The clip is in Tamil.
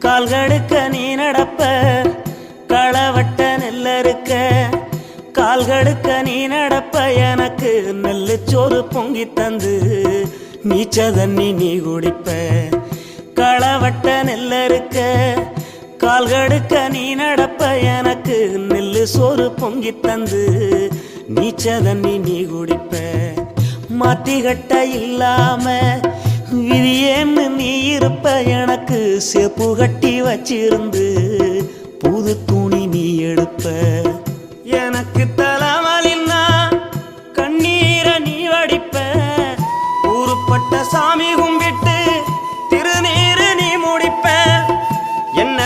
கால்கடுக்க நீ நடப்ப களவட்ட நெல்லறுக்க கால்கடுக்க நீ நடப்ப எனக்கு நெல்லு சோறு பொங்கி தந்து நீச்ச தண்ணி நீ குடிப்ப களவட்ட நெல்லறுக்க கால்கடுக்க நீ நடப்ப எனக்கு நெல்லு சோறு பொங்கி தந்து நீச்ச தண்ணி நீ குடிப்ப மாத்திகட்ட இல்லாம விதியேன்னு நீ இருப்ப எனக்கு செப்பு கட்டி வச்சிருந்து புது துணி நீ எடுப்ப எனக்கு தலைவலின்னா கண்ணீரை நீ வடிப்ப ஊருப்பட்ட சாமி கும்பிட்டு திருநீரு நீ முடிப்ப என்ன